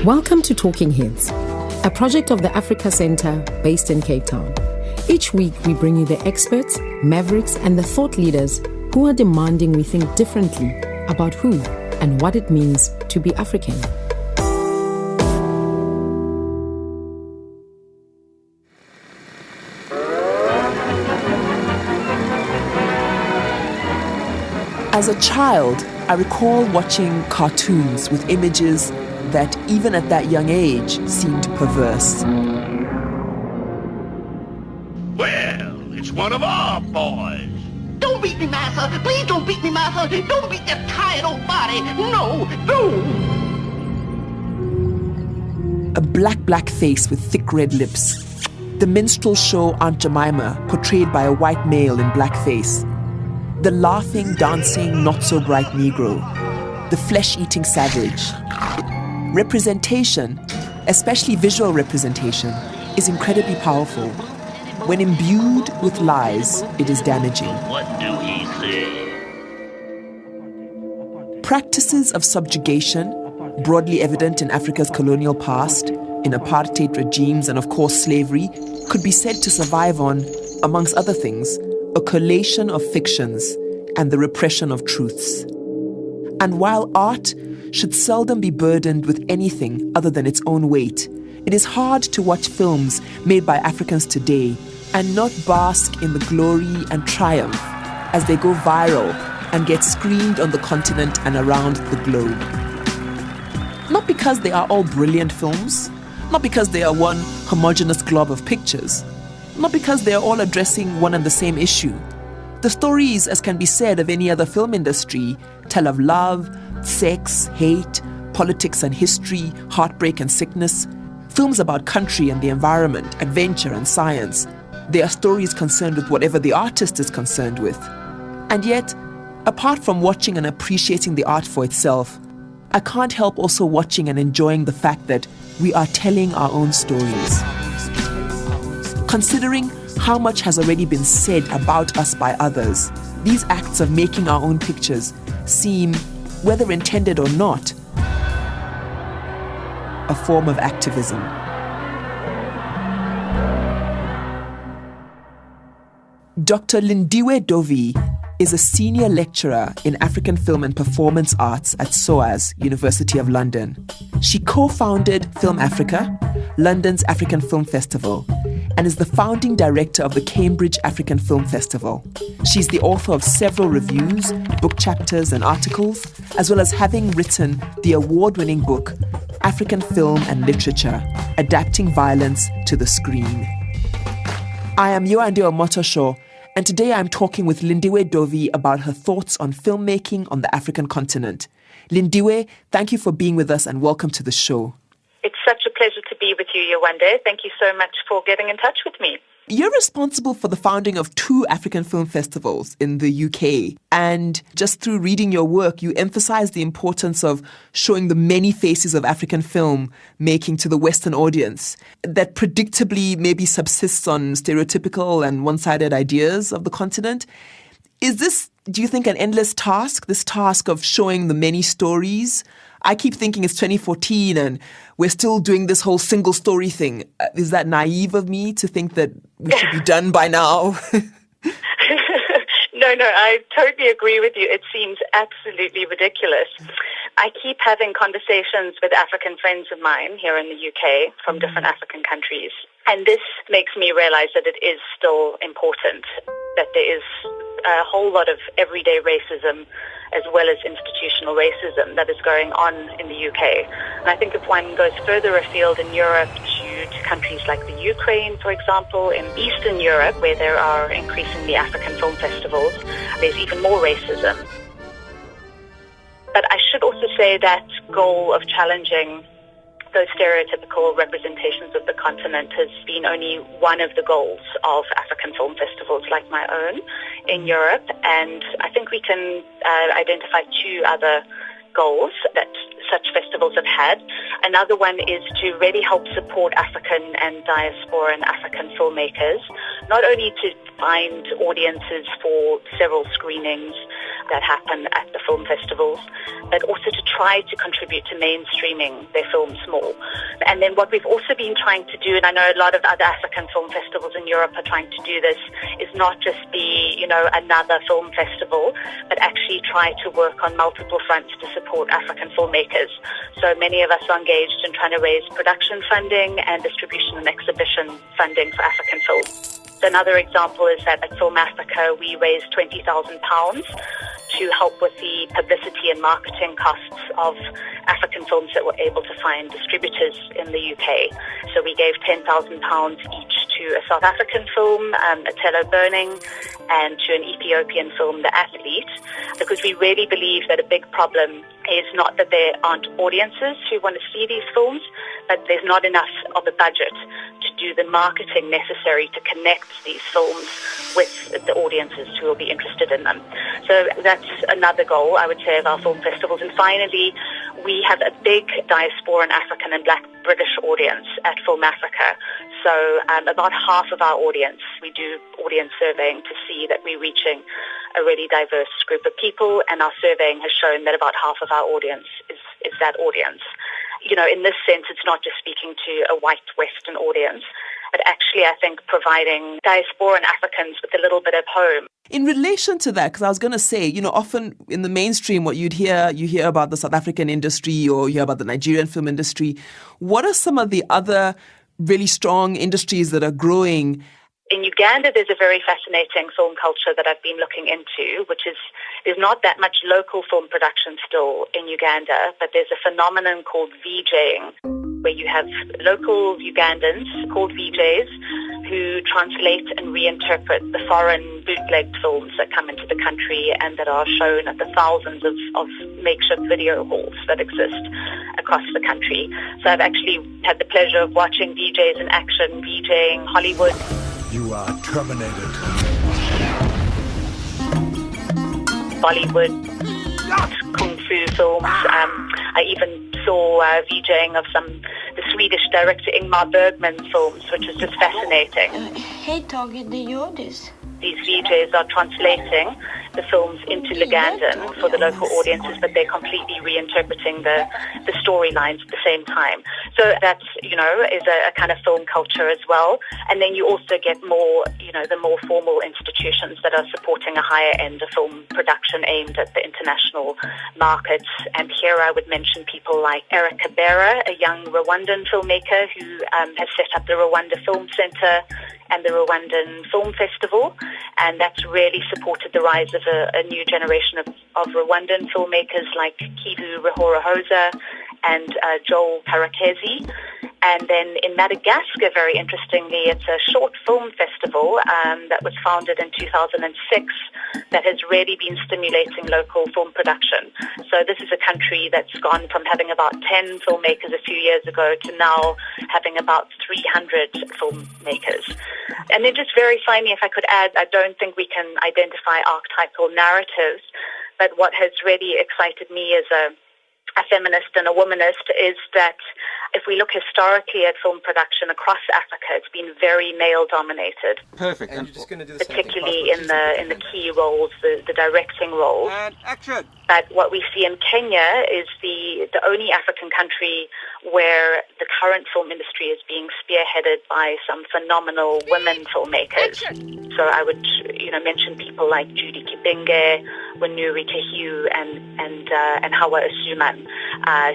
Welcome to Talking Heads, a project of the Africa Centre based in Cape Town. Each week we bring you the experts, mavericks and the thought leaders who are demanding we think differently about who and what it means to be African. As a child, I recall watching cartoons with images that, even at that young age, seemed perverse. Well, it's one of our boys. Don't beat me, master. Please don't beat me, master. Don't beat that tired old body. No. A black face with thick red lips. The minstrel show Aunt Jemima, portrayed by a white male in blackface. The laughing, dancing, not-so-bright Negro. The flesh-eating savage. Representation, especially visual representation, is incredibly powerful. When imbued with lies, it is damaging. What do he say? Practices of subjugation, broadly evident in Africa's colonial past, in apartheid regimes and of course slavery, could be said to survive on, amongst other things, a collation of fictions and the repression of truths. And while art should seldom be burdened with anything other than its own weight, it is hard to watch films made by Africans today and not bask in the glory and triumph as they go viral and get screened on the continent and around the globe. Not because they are all brilliant films, not because they are one homogeneous glob of pictures, not because they are all addressing one and the same issue. The stories, as can be said of any other film industry, tell of love, sex, hate, politics and history, heartbreak and sickness. Films about country and the environment, adventure and science. They are stories concerned with whatever the artist is concerned with. And yet, apart from watching and appreciating the art for itself, I can't help also watching and enjoying the fact that we are telling our own stories. Considering how much has already been said about us by others, these acts of making our own pictures seem, whether intended or not, a form of activism. Dr. Lindiwe Dovey is a senior lecturer in African Film and Performance Arts at SOAS, University of London. She co-founded Film Africa, London's African Film Festival, and is the founding director of the Cambridge African Film Festival. She's the author of several reviews, book chapters and articles, as well as having written the award-winning book, African Film and Literature, Adapting Violence to the Screen. I am Yewande Omotoso, and today I'm talking with Lindiwe Dovey about her thoughts on filmmaking on the African continent. Lindiwe, thank you for being with us and welcome to the show. It's such a pleasure to be with you, Yewande. Thank you so much for getting in touch with me. You're responsible for the founding of 2 African film festivals in the UK. And just through reading your work, you emphasize the importance of showing the many faces of African film making to the Western audience that predictably maybe subsists on stereotypical and one-sided ideas of the continent. Is this, do you think, an endless task, this task of showing the many stories? I keep thinking it's 2014 and we're still doing this whole single story thing. Is that naive of me to think that we should be done by now? No, I totally agree with you. It seems absolutely ridiculous. I keep having conversations with African friends of mine here in the UK from different African countries. And this makes me realize that it is still important, that there is a whole lot of everyday racism as well as institutional racism that is going on in the UK. And I think if one goes further afield in Europe to countries like the Ukraine, for example, in Eastern Europe, where there are increasingly African film festivals, there's even more racism. But I should also say that goal of challenging those stereotypical representations of the continent has been only one of the goals of African film festivals like my own in Europe. And I think we can identify 2 other goals that such festivals have had. Another one is to really help support African and diaspora and African filmmakers, not only to find audiences for several screenings, that happen at the film festivals, but also to try to contribute to mainstreaming their films more. And then what we've also been trying to do, and I know a lot of other African film festivals in Europe are trying to do this, is not just be, another film festival, but actually try to work on multiple fronts to support African filmmakers. So many of us are engaged in trying to raise production funding and distribution and exhibition funding for African films. So another example is that at Film Africa, we raised £20,000 to help with the publicity and marketing costs of African films that were able to find distributors in the UK. So we gave £10,000 each to a South African film, Othello Burning, and to an Ethiopian film, The Athlete, because we really believe that a big problem is not that there aren't audiences who want to see these films, but there's not enough of a budget to do the marketing necessary to connect these films with the audiences who will be interested in them. So that's another goal, I would say, of our film festivals. And finally, we have a big diasporan African and Black British audience at Film Africa. So about half of our audience, we do audience surveying to see that we're reaching a really diverse group of people, and our surveying has shown that about half of our audience is that audience. In this sense, it's not just speaking to a white Western audience, but actually, I think, providing diasporan Africans with a little bit of home. In relation to that, because I was going to say, often in the mainstream, what you hear about the South African industry or you hear about the Nigerian film industry. What are some of the other really strong industries that are growing? In Uganda, there's a very fascinating film culture that I've been looking into, which is there's not that much local film production still in Uganda, but there's a phenomenon called VJing, where you have local Ugandans called VJs who translate and reinterpret the foreign bootlegged films that come into the country and that are shown at the thousands of makeshift video halls that exist across the country. So I've actually had the pleasure of watching VJs in action, VJing Hollywood. You are terminated. Bollywood, kung fu films. I even saw VJing of the Swedish director Ingmar Bergman films, which is just fascinating. Hej Tage, det gör det. These VJs are translating the films into Lugandan for the local audiences, but they're completely reinterpreting the storylines at the same time. So that's, is a kind of film culture as well. And then you also get more, the more formal institutions that are supporting a higher end of film production aimed at the international markets. And here I would mention people like Eric Kabera, a young Rwandan filmmaker who has set up the Rwanda Film Center and the Rwandan Film Festival, and that's really supported the rise of a new generation of Rwandan filmmakers like Kivu Ruhorahoza and Joel Karakezi. And then in Madagascar, very interestingly, it's a short film festival that was founded in 2006 that has really been stimulating local film production. So this is a country that's gone from having about 10 filmmakers a few years ago to now having about 300 filmmakers. And then just very finally, if I could add, I don't think we can identify archetypal narratives, but what has really excited me as a feminist and a womanist is that if we look historically at film production across Africa, it's been very male-dominated. Perfect. And you're just going to do the particularly in the key roles, the directing roles. And action. But what we see in Kenya is the only African country where the current film industry is being spearheaded by some phenomenal women filmmakers. Action. So I would mention people like Judy Kibinge, Wanuri Tehiu, and Hawa Asuman,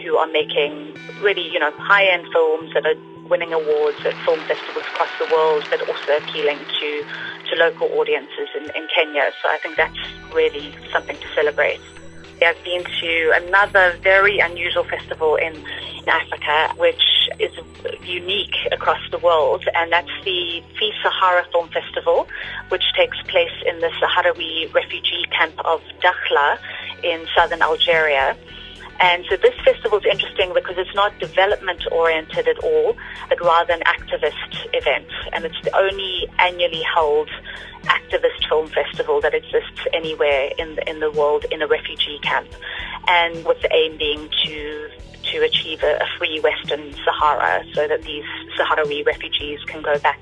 who are making really high-end films that are winning awards at film festivals across the world, but also appealing to local audiences in Kenya. So I think that's really something to celebrate. I've been to another very unusual festival in Africa, which is unique across the world, and that's the Fi Sahara Film Festival, which takes place in the Sahrawi refugee camp of Dakhla in southern Algeria. And so this festival is interesting because it's not development-oriented at all, but rather an activist event. And it's the only annually held activist film festival that exists anywhere in the world in a refugee camp. And with the aim being to achieve a free Western Sahara so that these Sahrawi refugees can go back